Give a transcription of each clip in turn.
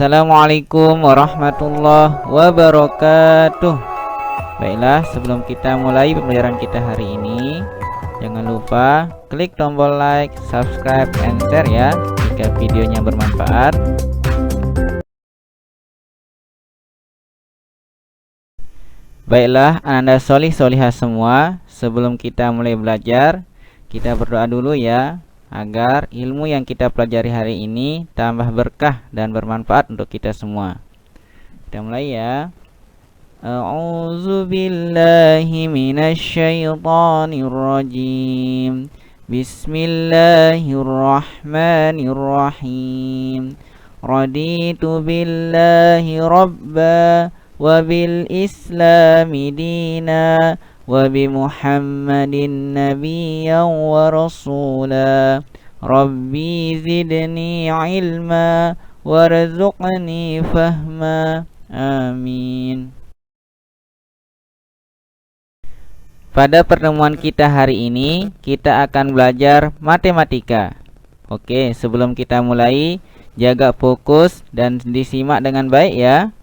Assalamualaikum warahmatullahi wabarakatuh. Baiklah, sebelum kita mulai pembelajaran kita hari ini, jangan lupa klik tombol like, subscribe, and share ya jika videonya bermanfaat. Baiklah, Anda solih-solihah semua, sebelum kita mulai belajar, kita berdoa dulu ya, agar ilmu yang kita pelajari hari ini tambah berkah dan bermanfaat untuk kita semua. Kita mulai ya. A'udzu billahi minasyaitonir rajim. Bismillahirrahmanirrahim. Raditu billahi rabba wa bil islami dina wa bi Muhammadin nabiyyan wa rasula. Rabbi zidni ilma warzuqni fahma. Amin. Pada pertemuan kita hari ini, kita akan belajar matematika. Oke, sebelum kita mulai, jaga fokus dan disimak dengan baik ya.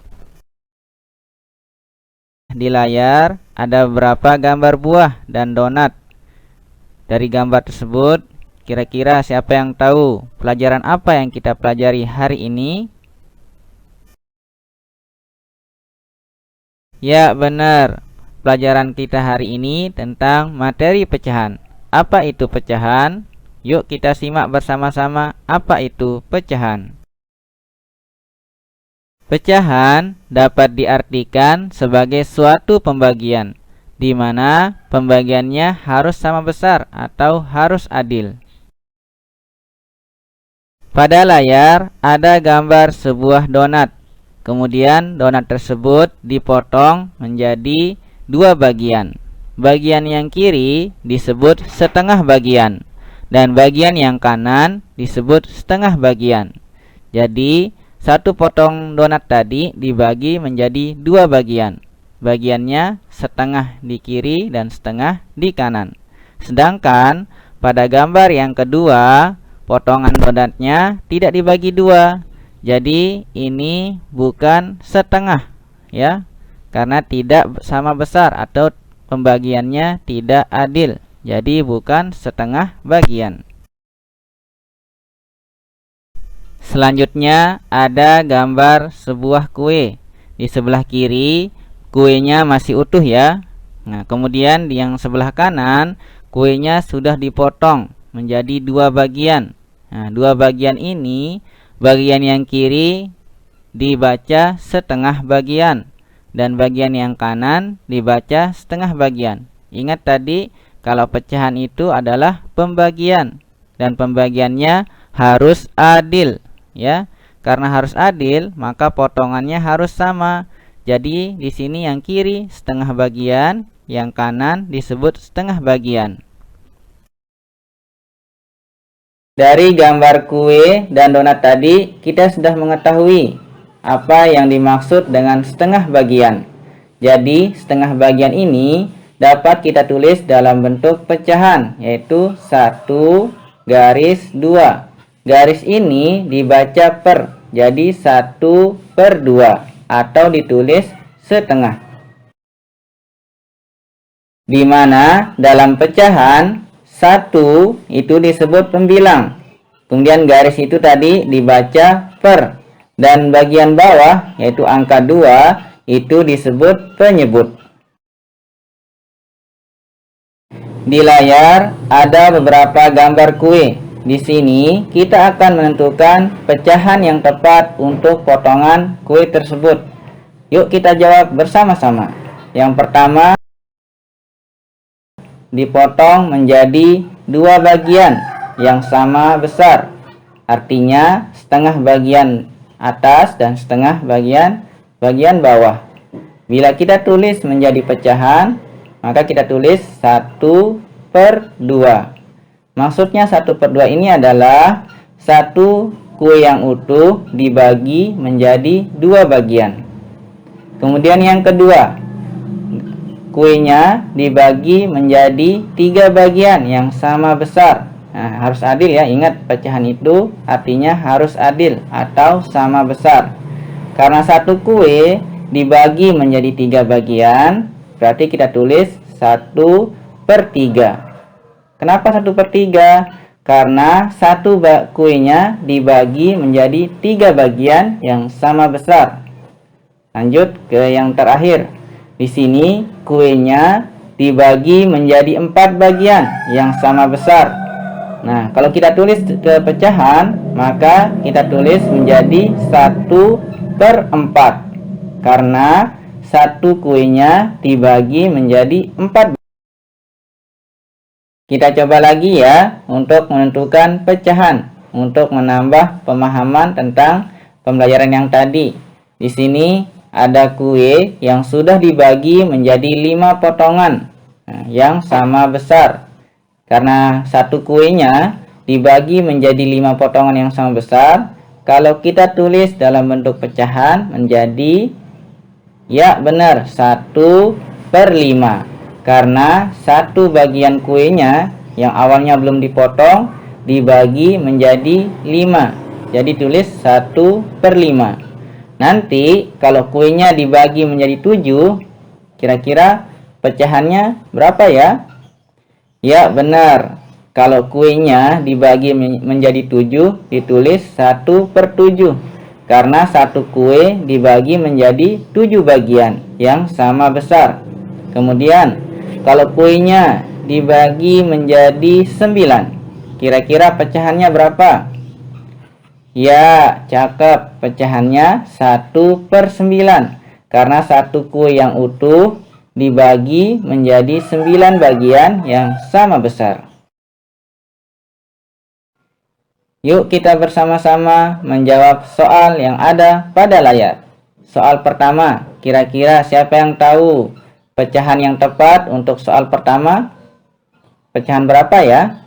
Di layar ada beberapa gambar buah dan donat. Dari gambar tersebut, kira-kira siapa yang tahu pelajaran apa yang kita pelajari hari ini? Ya, benar. Pelajaran kita hari ini tentang materi pecahan. Apa itu pecahan? Yuk kita simak bersama-sama apa itu pecahan. Pecahan dapat diartikan sebagai suatu pembagian, di mana pembagiannya harus sama besar atau harus adil. Pada layar ada gambar sebuah donat. Kemudian donat tersebut dipotong menjadi dua bagian. Bagian yang kiri disebut setengah bagian, dan bagian yang kanan disebut setengah bagian. Jadi satu potong donat tadi dibagi menjadi dua bagian. Bagiannya setengah di kiri dan setengah di kanan. Sedangkan pada gambar yang kedua, potongan donatnya tidak dibagi dua. Jadi ini bukan setengah ya, karena tidak sama besar atau pembagiannya tidak adil. Jadi bukan setengah bagian. Selanjutnya ada gambar sebuah kue. Di sebelah kiri kuenya masih utuh ya. Nah, kemudian di yang sebelah kanan kuenya sudah dipotong menjadi dua bagian. Nah, dua bagian ini, bagian yang kiri dibaca setengah bagian dan bagian yang kanan dibaca setengah bagian. Ingat tadi kalau pecahan itu adalah pembagian dan pembagiannya harus adil. Ya, karena harus adil, maka potongannya harus sama. Jadi di sini yang kiri setengah bagian, yang kanan disebut setengah bagian. Dari gambar kue dan donat tadi, kita sudah mengetahui apa yang dimaksud dengan setengah bagian. Jadi setengah bagian ini dapat kita tulis dalam bentuk pecahan, yaitu 1 garis 2. Garis ini dibaca per, jadi 1/2 atau ditulis setengah. Di mana dalam pecahan 1 itu disebut pembilang. Kemudian garis itu tadi dibaca per, dan bagian bawah yaitu angka 2 itu disebut penyebut. Di layar ada beberapa gambar kue. Di sini kita akan menentukan pecahan yang tepat untuk potongan kue tersebut. Yuk kita jawab bersama-sama. Yang pertama, dipotong menjadi dua bagian yang sama besar. Artinya setengah bagian atas dan setengah bagian bawah. Bila kita tulis menjadi pecahan, maka kita tulis 1/2. Maksudnya 1/2 ini adalah satu kue yang utuh dibagi menjadi dua bagian. Kemudian yang kedua, kuenya dibagi menjadi 3 bagian yang sama besar. Nah, harus adil ya. Ingat, pecahan itu artinya harus adil atau sama besar. Karena satu kue dibagi menjadi 3 bagian, berarti kita tulis 1/3. Kenapa 1/3? Karena satu kuenya dibagi menjadi 3 bagian yang sama besar. Lanjut ke yang terakhir. Di sini kuenya dibagi menjadi 4 bagian yang sama besar. Nah, kalau kita tulis ke pecahan, maka kita tulis menjadi 1/4. Karena satu kuenya dibagi menjadi 4. Kita coba lagi ya untuk menentukan pecahan, untuk menambah pemahaman tentang pembelajaran yang tadi. Di sini ada kue yang sudah dibagi menjadi 5 potongan yang sama besar. Karena satu kuenya dibagi menjadi 5 potongan yang sama besar, kalau kita tulis dalam bentuk pecahan menjadi, ya benar, 1/5. Karena satu bagian kuenya yang awalnya belum dipotong dibagi menjadi 5. Jadi tulis 1/5. Nanti kalau kuenya dibagi menjadi 7, kira-kira pecahannya berapa ya? Ya benar. Kalau kuenya dibagi menjadi 7, ditulis 1/7. Karena satu kue dibagi menjadi 7 bagian yang sama besar. Kemudian kalau kuenya dibagi menjadi 9, kira-kira pecahannya berapa? Ya, cakep. Pecahannya 1/9. Karena satu kue yang utuh dibagi menjadi 9 bagian yang sama besar. Yuk kita bersama-sama menjawab soal yang ada pada layar. Soal pertama, kira-kira siapa yang tahu pecahan yang tepat untuk soal pertama? Pecahan berapa ya?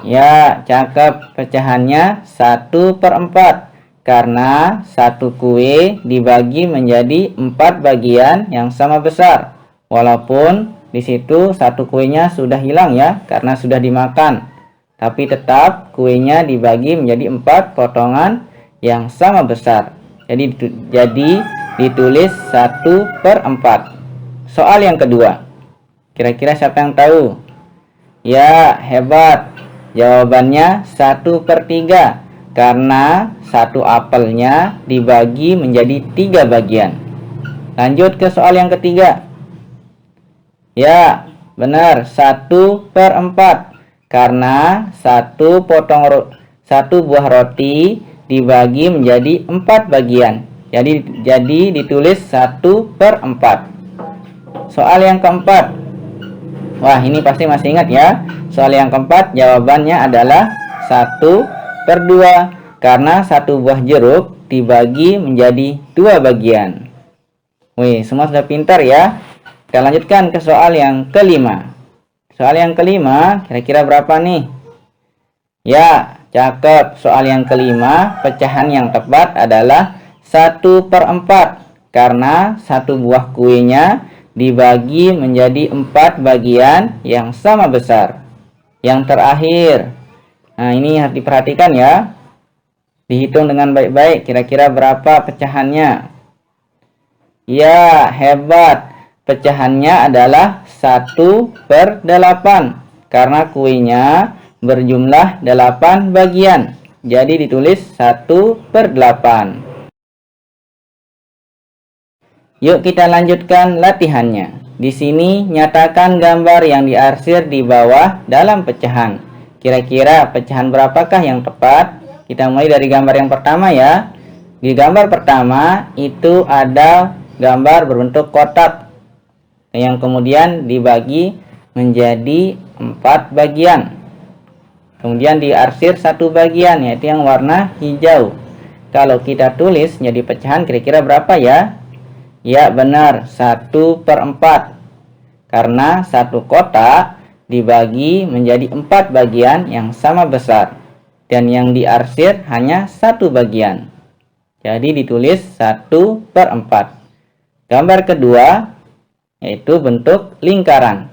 Ya, cakep. Pecahannya 1/4. Karena satu kue dibagi menjadi 4 bagian yang sama besar. Walaupun di situ satu kuenya sudah hilang ya, karena sudah dimakan. Tapi tetap kuenya dibagi menjadi 4 potongan yang sama besar. Jadi ditulis 1/4. Soal yang kedua, kira-kira siapa yang tahu? Ya, hebat. Jawabannya 1/3. Karena satu apelnya dibagi menjadi 3 bagian. Lanjut ke soal yang ketiga. Ya, benar, 1/4. Karena satu buah roti dibagi menjadi 4 bagian. Jadi ditulis 1/4. Soal yang keempat. Wah, ini pasti masih ingat ya. Soal yang keempat jawabannya adalah 1/2. Karena satu buah jeruk dibagi menjadi 2 bagian. Wih, semua sudah pintar ya. Kita lanjutkan ke soal yang kelima. Soal yang kelima, kira-kira berapa nih? Ya, cakep. Soal yang kelima, pecahan yang tepat adalah 1/4. Karena satu buah kuenya dibagi menjadi 4 bagian yang sama besar. Yang terakhir, nah ini harus diperhatikan ya, dihitung dengan baik-baik, kira-kira berapa pecahannya. Ya, hebat. Pecahannya adalah 1/8. Karena kuenya berjumlah 8 bagian, jadi ditulis 1/8. Yuk kita lanjutkan latihannya. Di sini nyatakan gambar yang diarsir di bawah dalam pecahan. Kira-kira pecahan berapakah yang tepat? Kita mulai dari gambar yang pertama ya. Di gambar pertama itu ada gambar berbentuk kotak yang kemudian dibagi menjadi 4 bagian. Kemudian diarsir 1 bagian, yaitu yang warna hijau. Kalau kita tulis jadi pecahan, kira-kira berapa ya? Ya benar, 1/4. Karena satu kotak dibagi menjadi 4 bagian yang sama besar. Dan yang diarsir hanya 1 bagian. Jadi ditulis 1/4. Gambar kedua yaitu bentuk lingkaran.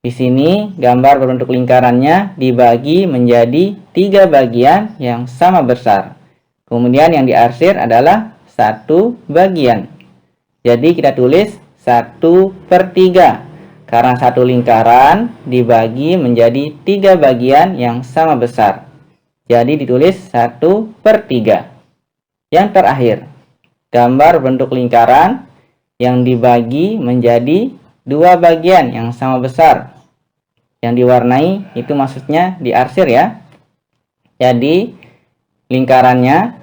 Di sini gambar berbentuk lingkarannya dibagi menjadi 3 bagian yang sama besar. Kemudian yang diarsir adalah 1 bagian. Jadi kita tulis 1/3. Karena satu lingkaran dibagi menjadi 3 bagian yang sama besar. Jadi ditulis 1/3. Yang terakhir, gambar bentuk lingkaran yang dibagi menjadi 2 bagian yang sama besar. Yang diwarnai itu maksudnya diarsir ya. Jadi lingkarannya,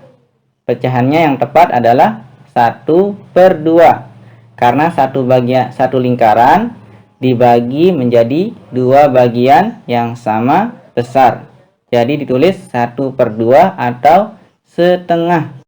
pecahannya yang tepat adalah 1/2. Karena satu lingkaran dibagi menjadi 2 bagian yang sama besar. Jadi ditulis 1/2 atau setengah.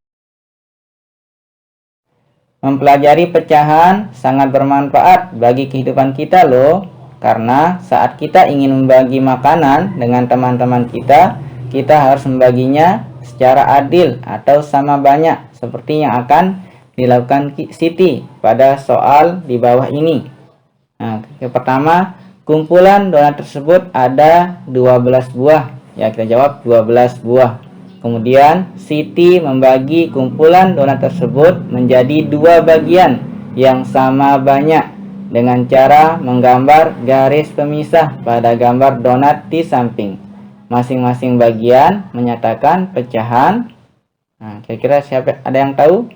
Mempelajari pecahan sangat bermanfaat bagi kehidupan kita loh. Karena saat kita ingin membagi makanan dengan teman-teman kita, kita harus membaginya secara adil atau sama banyak. Seperti yang akan dilakukan Siti pada soal di bawah ini. Nah, yang pertama, kumpulan donat tersebut ada 12 buah. Ya, kita jawab 12 buah. Kemudian Siti membagi kumpulan donat tersebut menjadi 2 bagian yang sama banyak dengan cara menggambar garis pemisah pada gambar donat di samping. Masing-masing bagian menyatakan pecahan. Nah, kira-kira siapa ada yang tahu?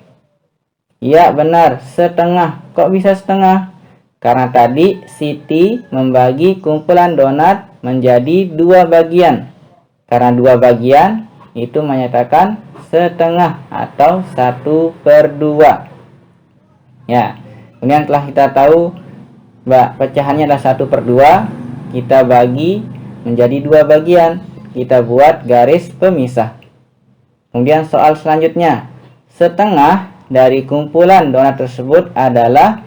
Ya, benar, setengah. Kok bisa setengah? Karena tadi Siti membagi kumpulan donat menjadi 2 bagian. Karena 2 bagian itu menyatakan setengah atau 1/2. Ya, kemudian telah kita tahu pecahannya adalah 1/2, kita bagi menjadi 2 bagian. Kita buat garis pemisah. Kemudian soal selanjutnya, setengah dari kumpulan donat tersebut adalah,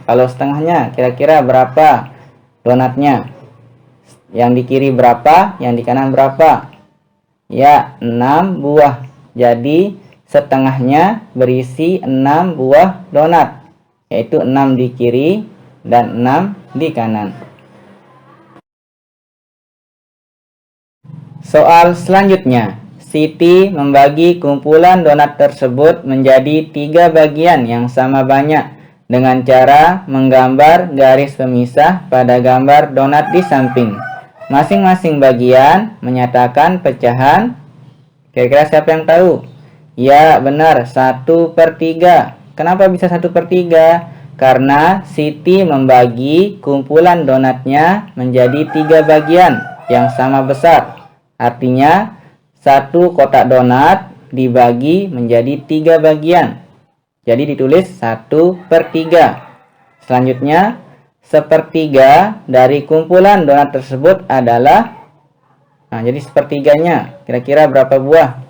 kalau setengahnya kira-kira berapa donatnya? Yang di kiri berapa, yang di kanan berapa? Ya, 6 buah. Jadi setengahnya berisi 6 buah donat, yaitu 6 di kiri dan 6 di kanan. Soal selanjutnya, Siti membagi kumpulan donat tersebut menjadi 3 bagian yang sama banyak dengan cara menggambar garis pemisah pada gambar donat di samping. Masing-masing bagian menyatakan pecahan. Kira-kira siapa yang tahu? Ya, benar, 1/3. Kenapa bisa 1/3? Karena Siti membagi kumpulan donatnya menjadi 3 bagian yang sama besar. Artinya, satu kotak donat dibagi menjadi 3 bagian. Jadi ditulis 1/3. Selanjutnya, 1/3 dari kumpulan donat tersebut adalah, jadi 1/3-nya kira-kira berapa buah?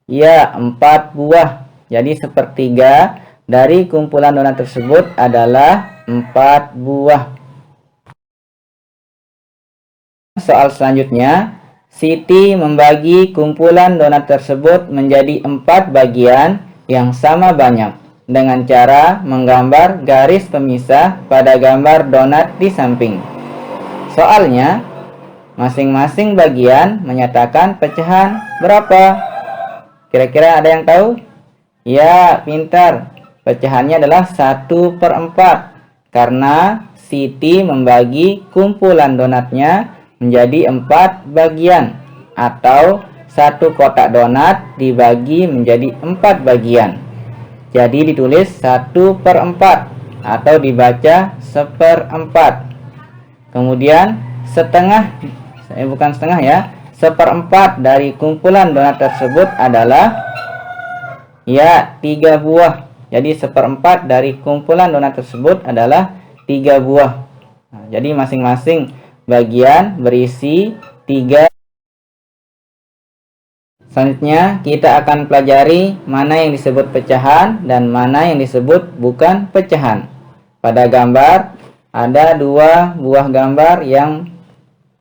Ya, 4 buah. Jadi 1/3 dari kumpulan donat tersebut adalah 4 buah. Soal selanjutnya, Siti membagi kumpulan donat tersebut menjadi 4 bagian yang sama banyak dengan cara menggambar garis pemisah pada gambar donat di samping. Soalnya, masing-masing bagian menyatakan pecahan berapa? Kira-kira ada yang tahu? Ya, pintar. Pecahannya adalah 1/4. Karena Siti membagi kumpulan donatnya menjadi 4 bagian, atau satu kotak donat dibagi menjadi 4 bagian. Jadi ditulis 1/4 atau dibaca 1/4. Kemudian setengah, bukan setengah ya, 1/4 dari kumpulan donat tersebut adalah, ya, 3 buah. Jadi 1/4 dari kumpulan donat tersebut adalah 3 buah. Jadi masing-masing bagian berisi 3. Selanjutnya kita akan pelajari mana yang disebut pecahan dan mana yang disebut bukan pecahan. Pada gambar ada 2 buah gambar yang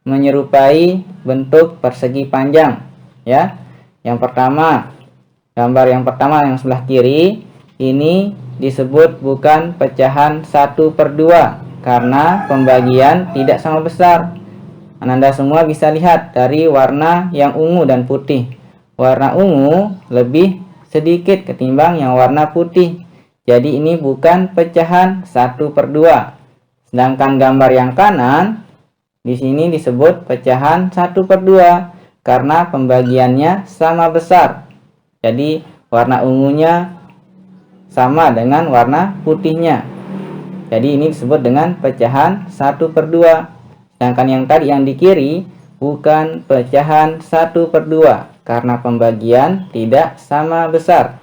menyerupai bentuk persegi panjang, ya. Yang pertama, gambar yang pertama yang sebelah kiri ini disebut bukan pecahan 1/2 karena pembagian tidak sama besar. Anda semua bisa lihat dari warna yang ungu dan putih. Warna ungu lebih sedikit ketimbang yang warna putih. Jadi ini bukan pecahan 1/2. Sedangkan gambar yang kanan di sini disebut pecahan 1/2 karena pembagiannya sama besar. Jadi warna ungunya sama dengan warna putihnya. Jadi ini disebut dengan pecahan 1/2. Sedangkan yang tadi yang di kiri bukan pecahan 1/2 karena pembagian tidak sama besar.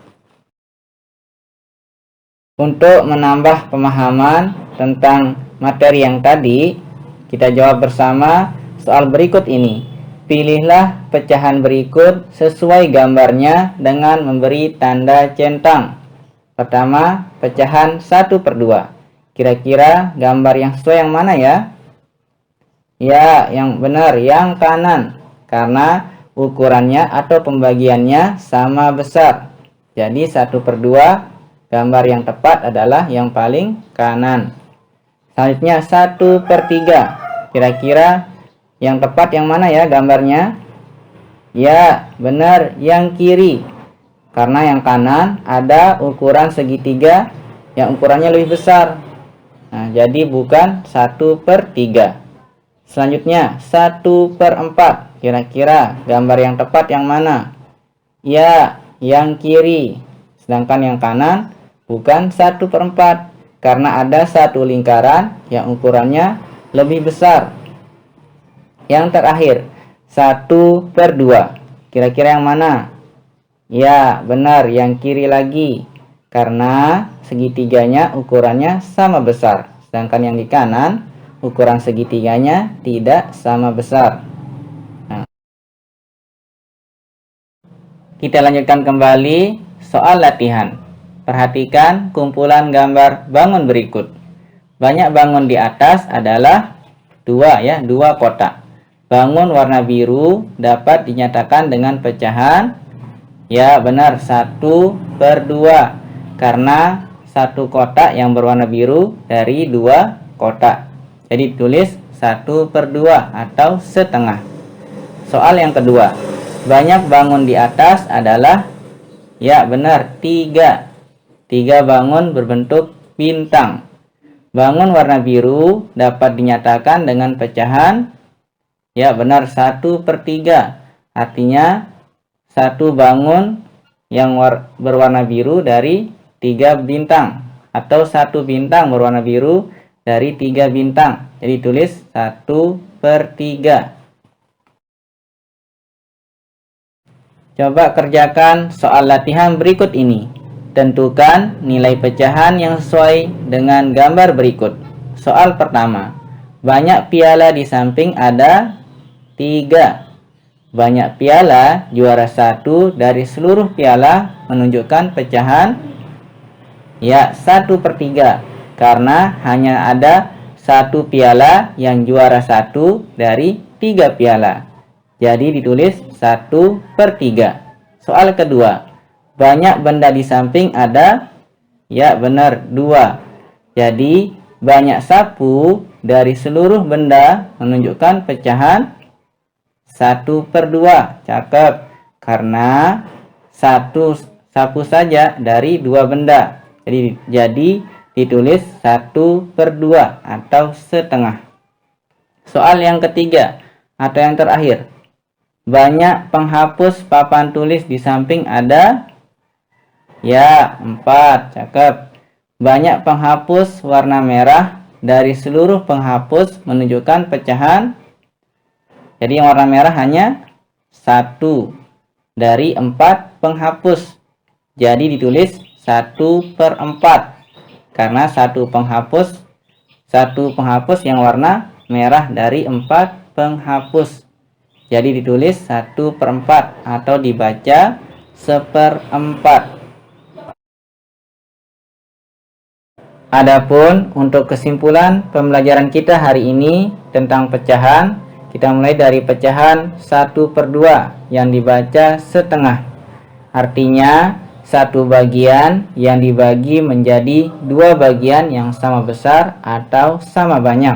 Untuk menambah pemahaman tentang materi yang tadi, kita jawab bersama soal berikut ini. Pilihlah pecahan berikut sesuai gambarnya dengan memberi tanda centang. Pertama, pecahan 1/2. Kira-kira gambar yang sesuai yang mana ya? Ya, yang benar, yang kanan. Karena ukurannya atau pembagiannya sama besar. Jadi 1/2 gambar yang tepat adalah yang paling kanan. Selanjutnya 1/3. Kira-kira yang tepat yang mana ya gambarnya? Ya, benar, yang kiri. Karena yang kanan ada ukuran segitiga yang ukurannya lebih besar. Nah, jadi bukan 1/3. Selanjutnya 1/4. Kira-kira gambar yang tepat yang mana? Ya, yang kiri. Sedangkan yang kanan bukan 1/4 karena ada satu lingkaran yang ukurannya lebih besar. Yang terakhir 1/2. Kira-kira yang mana? Ya, benar, yang kiri lagi karena segitiganya ukurannya sama besar. Sedangkan yang di kanan ukuran segitiganya tidak sama besar. Kita lanjutkan kembali soal latihan. Perhatikan kumpulan gambar bangun berikut. Banyak bangun di atas adalah dua kotak. Bangun warna biru dapat dinyatakan dengan pecahan, ya benar, 1/2 karena satu kotak yang berwarna biru dari 2 kotak. Jadi tulis 1/2 atau setengah. Soal yang kedua. Banyak bangun di atas adalah, ya benar, 3 bangun berbentuk bintang. Bangun warna biru dapat dinyatakan dengan pecahan, ya benar, 1/3. Artinya satu bangun yang berwarna biru dari 3 bintang, atau satu bintang berwarna biru dari 3 bintang. Jadi tulis 1/3. Coba kerjakan soal latihan berikut ini. Tentukan nilai pecahan yang sesuai dengan gambar berikut. Soal pertama. Banyak piala di samping ada 3. Banyak piala juara 1 dari seluruh piala menunjukkan pecahan, ya 1/3. Karena hanya ada 1 piala yang juara 1 dari 3 piala. Jadi ditulis 1/3. Soal kedua. Banyak benda di samping ada, ya benar, 2. Jadi banyak sapu dari seluruh benda menunjukkan pecahan 1/2. Cakep. Karena satu sapu saja dari 2 benda. Jadi ditulis 1/2 atau setengah. Soal yang ketiga atau yang terakhir. Banyak penghapus papan tulis di samping ada, ya 4. Cakep. Banyak penghapus warna merah dari seluruh penghapus menunjukkan pecahan. Jadi yang warna merah hanya 1 dari 4 penghapus. Jadi ditulis 1/4 karena satu penghapus yang warna merah dari 4 penghapus. Jadi ditulis 1/4 atau dibaca 1/4. Adapun untuk kesimpulan pembelajaran kita hari ini tentang pecahan, kita mulai dari pecahan 1/2 yang dibaca setengah. Artinya satu bagian yang dibagi menjadi 2 bagian yang sama besar atau sama banyak.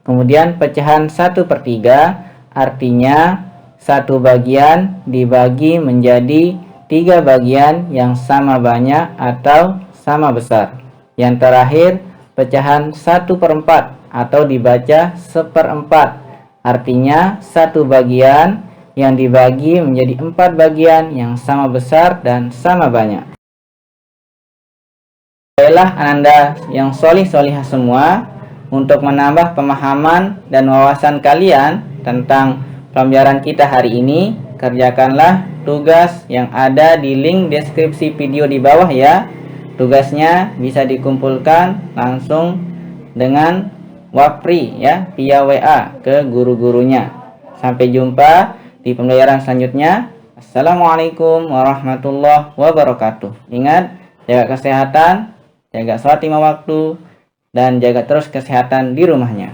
Kemudian pecahan 1/3 artinya satu bagian dibagi menjadi 3 bagian yang sama banyak atau sama besar. Yang terakhir, pecahan 1/4 atau dibaca 1/4. Artinya, satu bagian yang dibagi menjadi 4 bagian yang sama besar dan sama banyak. Baiklah Ananda yang solih-solihah semua, untuk menambah pemahaman dan wawasan kalian tentang pembelajaran kita hari ini, kerjakanlah tugas yang ada di link deskripsi video di bawah ya. Tugasnya bisa dikumpulkan langsung dengan Wapri ya, via WA ke guru-gurunya. Sampai jumpa di pembelajaran selanjutnya. Assalamualaikum warahmatullahi wabarakatuh. Ingat, jaga kesehatan, jaga sholat 5 waktu, dan jaga terus kesehatan di rumahnya.